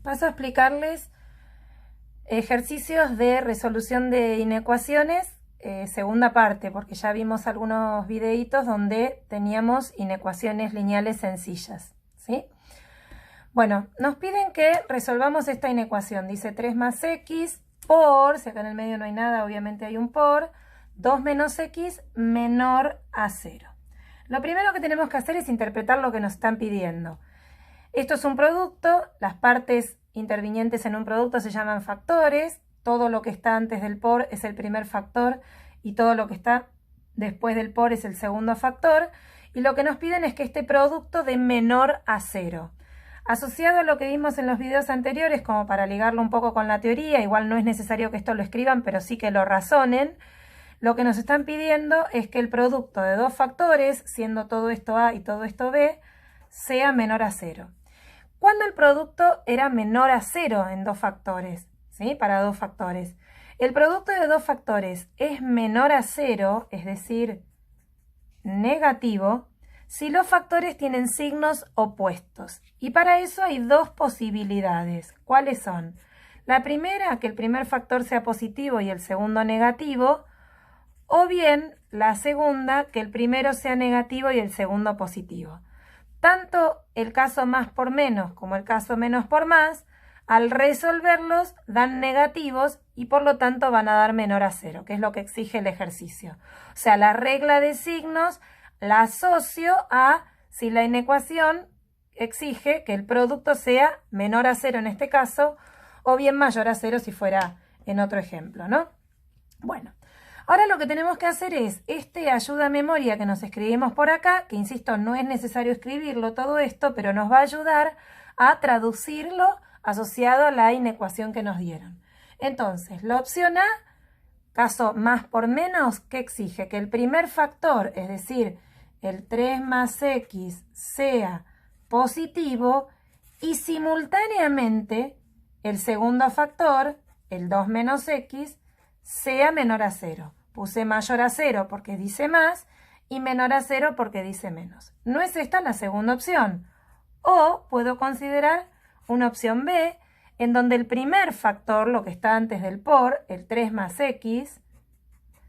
Paso a explicarles ejercicios de resolución de inecuaciones, segunda parte, porque ya vimos algunos videitos donde teníamos inecuaciones lineales sencillas, ¿sí? Bueno, nos piden que resolvamos esta inecuación. Dice 3 más x por, si acá en el medio no hay nada, obviamente hay un por, 2 menos x menor a 0. Lo primero que tenemos que hacer es interpretar lo que nos están pidiendo. Esto es un producto, las partes intervinientes en un producto se llaman factores, todo lo que está antes del por es el primer factor y todo lo que está después del por es el segundo factor, y lo que nos piden es que este producto dé menor a 0. Asociado a lo que vimos en los videos anteriores, como para ligarlo un poco con la teoría, igual no es necesario que esto lo escriban, pero sí que lo razonen, lo que nos están pidiendo es que el producto de dos factores, siendo todo esto a y todo esto b, sea menor a 0. ¿Cuándo el producto era menor a 0 en dos factores? ¿Sí? Para dos factores. El producto de dos factores es menor a 0, es decir, negativo, si los factores tienen signos opuestos. Y para eso hay dos posibilidades. ¿Cuáles son? La primera, que el primer factor sea positivo y el segundo negativo, o bien la segunda, que el primero sea negativo y el segundo positivo. Tanto el caso más por menos como el caso menos por más, al resolverlos dan negativos y por lo tanto van a dar menor a 0, que es lo que exige el ejercicio. O sea, la regla de signos la asocio a si la inecuación exige que el producto sea menor a 0 en este caso, o bien mayor a 0 si fuera en otro ejemplo, ¿no? Bueno. Ahora lo que tenemos que hacer es este ayuda a memoria que nos escribimos por acá, que insisto, no es necesario escribirlo todo esto, pero nos va a ayudar a traducirlo asociado a la inecuación que nos dieron. Entonces, la opción A, caso más por menos, ¿qué exige? Que el primer factor, es decir, el 3 más x sea positivo y simultáneamente el segundo factor, el 2 menos x, sea menor a 0. Puse mayor a 0 porque dice más y menor a 0 porque dice menos. No es esta la segunda opción. O puedo considerar una opción B, en donde el primer factor, lo que está antes del por, el 3 más x,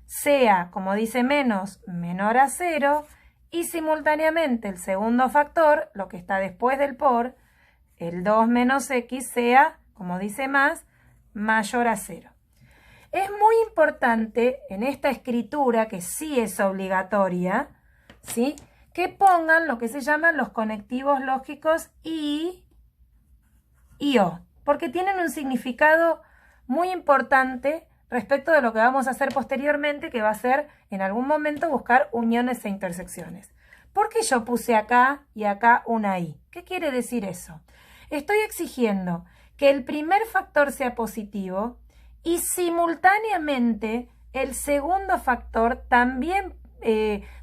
sea, como dice menos, menor a 0, y simultáneamente el segundo factor, lo que está después del por, el 2 menos x, sea, como dice más, mayor a 0. Es muy importante en esta escritura, que sí es obligatoria, ¿sí?, que pongan lo que se llaman los conectivos lógicos y o, porque tienen un significado muy importante respecto de lo que vamos a hacer posteriormente, que va a ser en algún momento buscar uniones e intersecciones. ¿Por qué yo puse acá y acá una i? ¿Qué quiere decir eso? Estoy exigiendo que el primer factor sea positivo y simultáneamente el segundo factor también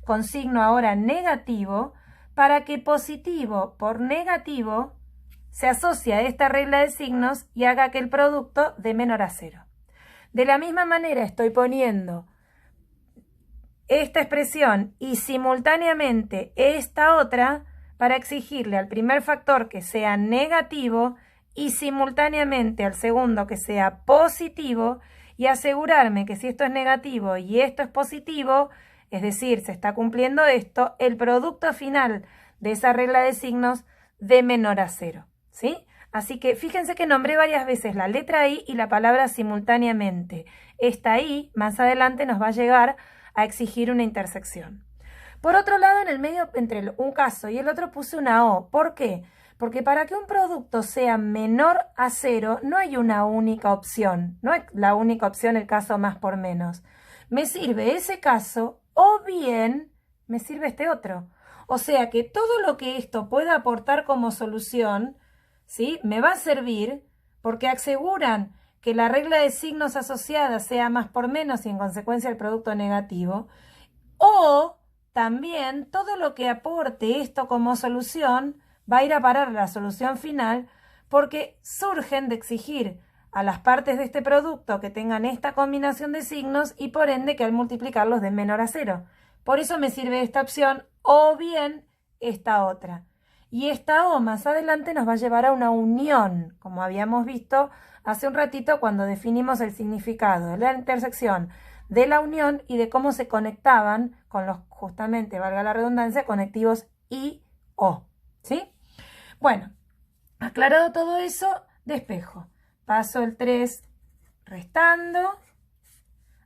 con signo ahora negativo, para que positivo por negativo se asocie a esta regla de signos y haga que el producto dé menor a 0. De la misma manera estoy poniendo esta expresión y simultáneamente esta otra para exigirle al primer factor que sea negativo y simultáneamente al segundo que sea positivo, y asegurarme que si esto es negativo y esto es positivo, es decir, se está cumpliendo esto, el producto final de esa regla de signos dé menor a 0, ¿sí? Así que fíjense que nombré varias veces la letra i y la palabra simultáneamente. Esta i más adelante nos va a llegar a exigir una intersección. Por otro lado, en el medio entre un caso y el otro puse una o. ¿Por qué? Porque para que un producto sea menor a 0 no hay una única opción. No es la única opción el caso más por menos. Me sirve ese caso o bien me sirve este otro. O sea que todo lo que esto pueda aportar como solución, ¿sí?, me va a servir porque aseguran que la regla de signos asociada sea más por menos y en consecuencia el producto negativo. O también todo lo que aporte esto como solución va a ir a parar a la solución final, porque surgen de exigir a las partes de este producto que tengan esta combinación de signos y por ende que al multiplicarlos den menor a 0. Por eso me sirve esta opción o bien esta otra. Y esta O más adelante nos va a llevar a una unión, como habíamos visto hace un ratito cuando definimos el significado de la intersección de la unión y de cómo se conectaban con los, justamente, valga la redundancia, conectivos I, O. ¿Sí? Bueno, aclarado todo eso, despejo. Paso el 3 restando.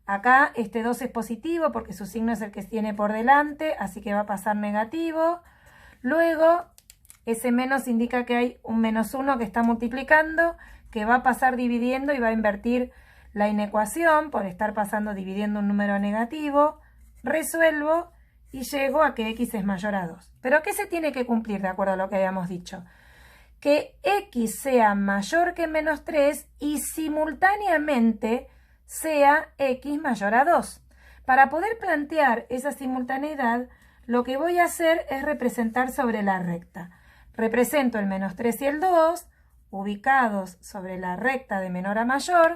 Acá este 2 es positivo porque su signo es el que tiene por delante, así que va a pasar negativo. Luego, ese menos indica que hay un menos 1 que está multiplicando, que va a pasar dividiendo y va a invertir la inecuación por estar pasando dividiendo un número negativo. Resuelvo y llego a que x es mayor a 2. ¿Pero qué se tiene que cumplir de acuerdo a lo que habíamos dicho? Que x sea mayor que menos 3 y simultáneamente sea x mayor a 2. Para poder plantear esa simultaneidad, lo que voy a hacer es representar sobre la recta. Represento el menos 3 y el 2, ubicados sobre la recta de menor a mayor,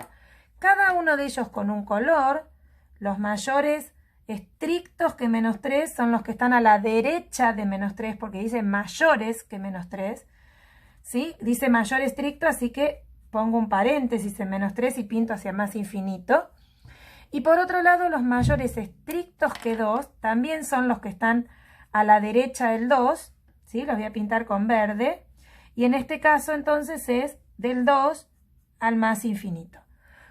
cada uno de ellos con un color. Los mayores estrictos que menos 3 son los que están a la derecha de menos 3, porque dice mayores que menos 3. ¿Sí? Dice mayor estricto, así que pongo un paréntesis en menos 3 y pinto hacia más infinito. Y por otro lado, los mayores estrictos que 2 también son los que están a la derecha del 2. ¿Sí? Los voy a pintar con verde. Y en este caso, entonces, es del 2 al más infinito.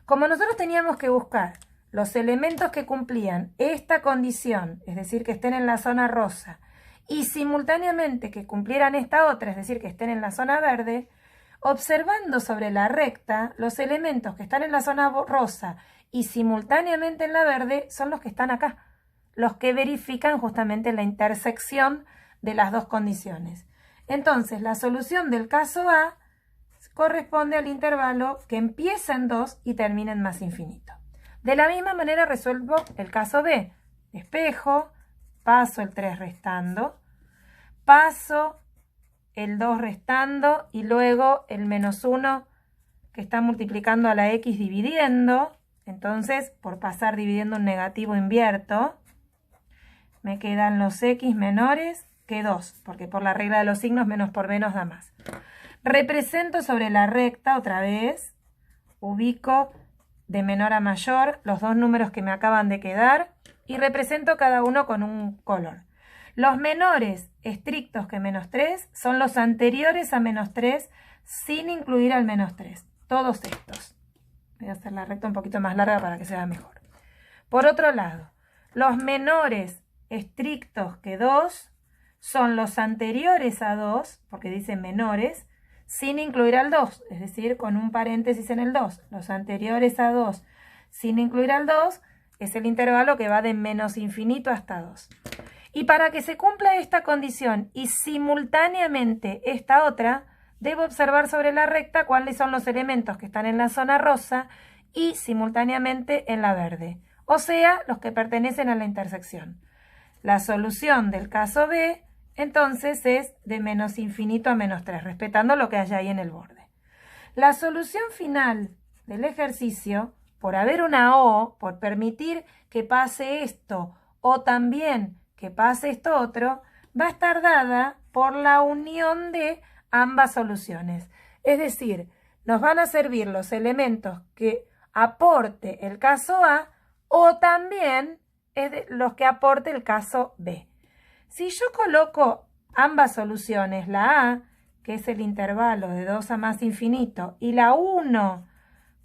Como nosotros teníamos que buscar los elementos que cumplían esta condición, es decir, que estén en la zona rosa, y simultáneamente que cumplieran esta otra, es decir, que estén en la zona verde, observando sobre la recta, los elementos que están en la zona rosa y simultáneamente en la verde son los que están acá, los que verifican justamente la intersección de las dos condiciones. Entonces, la solución del caso A corresponde al intervalo que empieza en 2 y termina en más infinito. De la misma manera resuelvo el caso B. Despejo, paso el 3 restando, paso el 2 restando y luego el menos 1 que está multiplicando a la x dividiendo. Entonces, por pasar dividiendo un negativo invierto, me quedan los x menores que 2, porque por la regla de los signos menos por menos da más. Represento sobre la recta otra vez, ubico de menor a mayor los dos números que me acaban de quedar y represento cada uno con un color. Los menores estrictos que menos 3 son los anteriores a menos 3 sin incluir al menos 3. Todos estos. Voy a hacer la recta un poquito más larga para que se vea mejor. Por otro lado, los menores estrictos que 2 son los anteriores a 2, porque dicen menores, sin incluir al 2, es decir, con un paréntesis en el 2. Los anteriores a 2 sin incluir al 2 es el intervalo que va de menos infinito hasta 2. Y para que se cumpla esta condición y simultáneamente esta otra, debo observar sobre la recta cuáles son los elementos que están en la zona rosa y simultáneamente en la verde, o sea, los que pertenecen a la intersección. La solución del caso B entonces es de menos infinito a menos 3, respetando lo que haya ahí en el borde. La solución final del ejercicio, por haber una O, por permitir que pase esto o también que pase esto otro, va a estar dada por la unión de ambas soluciones. Es decir, nos van a servir los elementos que aporte el caso A o también los que aporte el caso B. Si yo coloco ambas soluciones, la A, que es el intervalo de 2 a más infinito, y la 1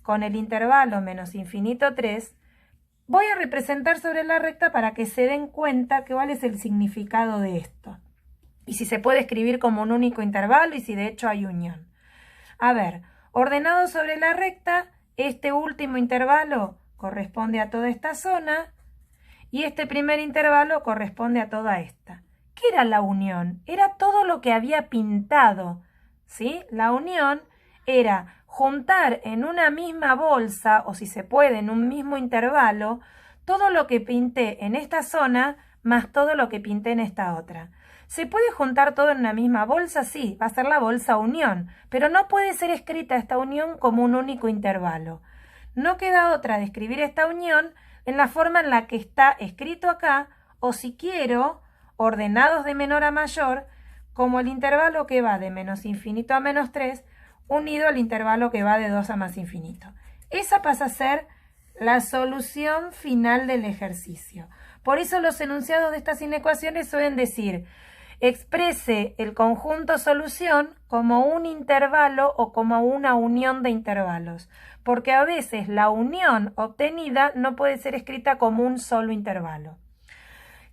con el intervalo menos infinito 3, voy a representar sobre la recta para que se den cuenta cuál es el significado de esto. Y si se puede escribir como un único intervalo y si de hecho hay unión. A ver, ordenado sobre la recta, este último intervalo corresponde a toda esta zona y este primer intervalo corresponde a toda esta. ¿Qué era la unión? Era todo lo que había pintado, ¿sí? La unión era juntar en una misma bolsa, o si se puede, en un mismo intervalo, todo lo que pinté en esta zona más todo lo que pinté en esta otra. ¿Se puede juntar todo en una misma bolsa? Sí, va a ser la bolsa unión, pero no puede ser escrita esta unión como un único intervalo. No queda otra de escribir esta unión en la forma en la que está escrito acá, o si quiero, ordenados de menor a mayor, como el intervalo que va de menos infinito a menos 3 unido al intervalo que va de 2 a más infinito. Esa pasa a ser la solución final del ejercicio. Por eso los enunciados de estas inecuaciones suelen decir: exprese el conjunto solución como un intervalo o como una unión de intervalos, porque a veces la unión obtenida no puede ser escrita como un solo intervalo.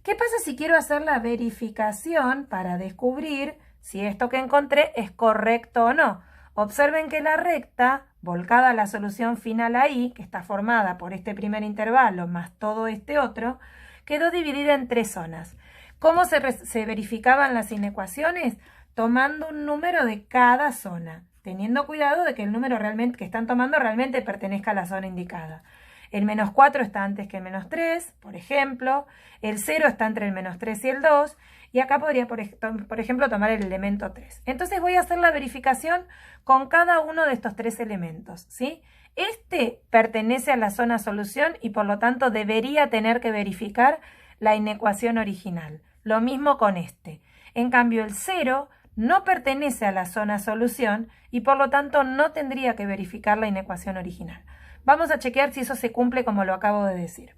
¿Qué pasa si quiero hacer la verificación para descubrir si esto que encontré es correcto o no? Observen que la recta, volcada a la solución final ahí, que está formada por este primer intervalo más todo este otro, quedó dividida en 3 zonas. ¿Cómo se verificaban las inecuaciones? Tomando un número de cada zona, teniendo cuidado de que el número que están tomando realmente pertenezca a la zona indicada. El menos 4 está antes que el menos 3, por ejemplo. El 0 está entre el menos 3 y el 2. Y acá podría, por ejemplo, tomar el elemento 3. Entonces voy a hacer la verificación con cada uno de estos 3 elementos, ¿sí? Este pertenece a la zona solución y por lo tanto debería tener que verificar la inecuación original. Lo mismo con este. En cambio, el 0 no pertenece a la zona solución y por lo tanto no tendría que verificar la inecuación original. Vamos a chequear si eso se cumple como lo acabo de decir.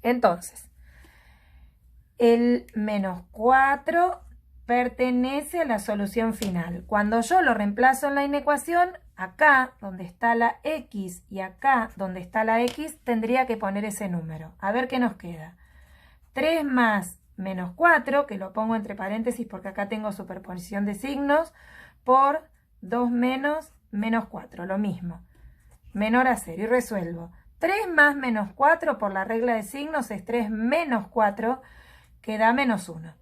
Entonces, el menos 4 pertenece a la solución final. Cuando yo lo reemplazo en la inecuación, acá donde está la x y acá donde está la x, tendría que poner ese número. A ver qué nos queda. 3 más menos 4, que lo pongo entre paréntesis porque acá tengo superposición de signos, por 2 menos menos 4, lo mismo. Menor a 0 y resuelvo. 3 más menos 4 por la regla de signos es 3 menos 4, que da menos 1.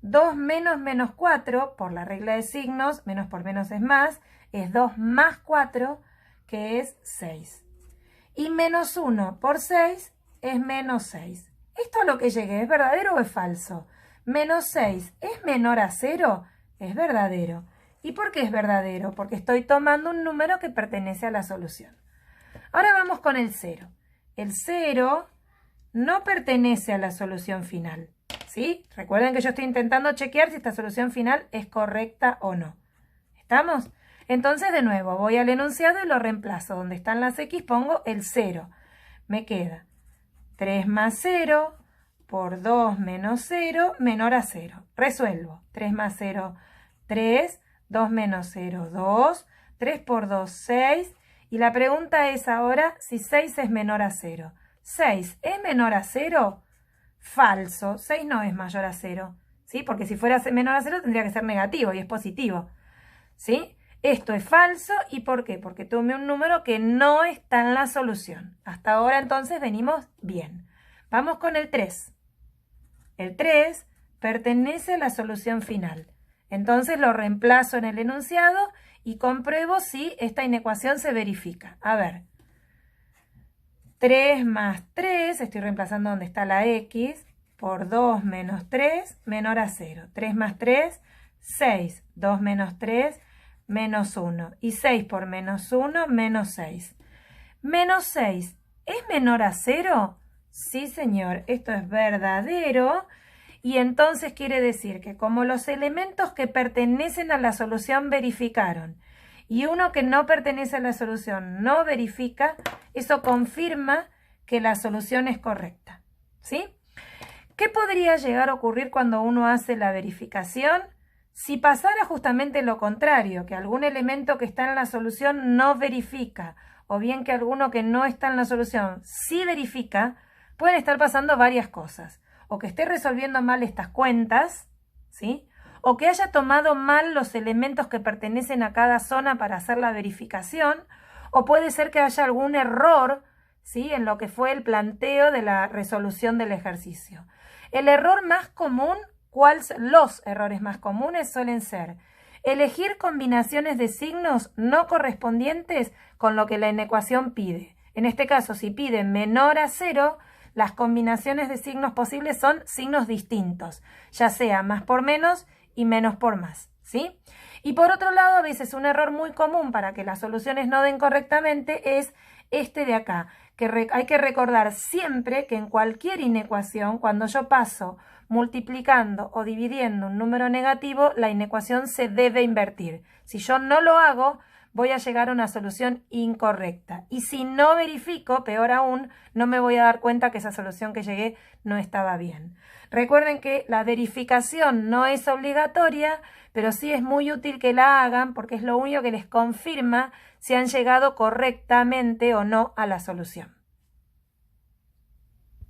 2 menos menos 4 por la regla de signos, menos por menos es más, es 2 más 4, que es 6. Y menos 1 por 6 es menos 6. ¿Esto a lo que llegué es verdadero o es falso? Menos 6 es menor a 0, es verdadero. ¿Y por qué es verdadero? Porque estoy tomando un número que pertenece a la solución. Ahora vamos con el 0. El 0 no pertenece a la solución final, ¿sí? Recuerden que yo estoy intentando chequear si esta solución final es correcta o no. ¿Estamos? Entonces, de nuevo, voy al enunciado y lo reemplazo. Donde están las x pongo el 0. Me queda 3 más 0 por 2 menos 0 menor a 0. Resuelvo. 3 más 0, 3. 2 menos 0, 2. 3 por 2, 6. Y la pregunta es ahora si 6 es menor a 0. ¿6 es menor a 0? Falso. 6 no es mayor a 0. ¿Sí? Porque si fuera menor a 0 tendría que ser negativo y es positivo. ¿Sí? Esto es falso. ¿Y por qué? Porque tomé un número que no está en la solución. Hasta ahora entonces venimos bien. Vamos con el 3. El 3 pertenece a la solución final. Entonces lo reemplazo en el enunciado y compruebo si esta inecuación se verifica. A ver. 3 más 3, estoy reemplazando donde está la x, por 2 menos 3, menor a 0. 3 más 3, 6. 2 menos 3, menos 1. Y 6 por menos 1, menos 6. Menos 6, ¿es menor a 0? Sí, señor, esto es verdadero. Y entonces quiere decir que como los elementos que pertenecen a la solución verificaron y uno que no pertenece a la solución no verifica, eso confirma que la solución es correcta. ¿Sí? ¿Qué podría llegar a ocurrir cuando uno hace la verificación? Si pasara justamente lo contrario, que algún elemento que está en la solución no verifica, o bien que alguno que no está en la solución sí verifica, pueden estar pasando varias cosas. O que esté resolviendo mal estas cuentas, ¿sí? O que haya tomado mal los elementos que pertenecen a cada zona para hacer la verificación, o puede ser que haya algún error, ¿sí? En lo que fue el planteo de la resolución del ejercicio. El error más común, los errores más comunes suelen ser elegir combinaciones de signos no correspondientes con lo que la inecuación pide. En este caso, si pide menor a 0, las combinaciones de signos posibles son signos distintos, ya sea más por menos y menos por más, ¿sí? Y por otro lado, a veces un error muy común para que las soluciones no den correctamente es este de acá, que hay que recordar siempre que en cualquier inecuación, cuando yo paso multiplicando o dividiendo un número negativo, la inecuación se debe invertir. Si yo no lo hago, voy a llegar a una solución incorrecta. Y si no verifico, peor aún, no me voy a dar cuenta que esa solución que llegué no estaba bien. Recuerden que la verificación no es obligatoria, pero sí es muy útil que la hagan porque es lo único que les confirma si han llegado correctamente o no a la solución.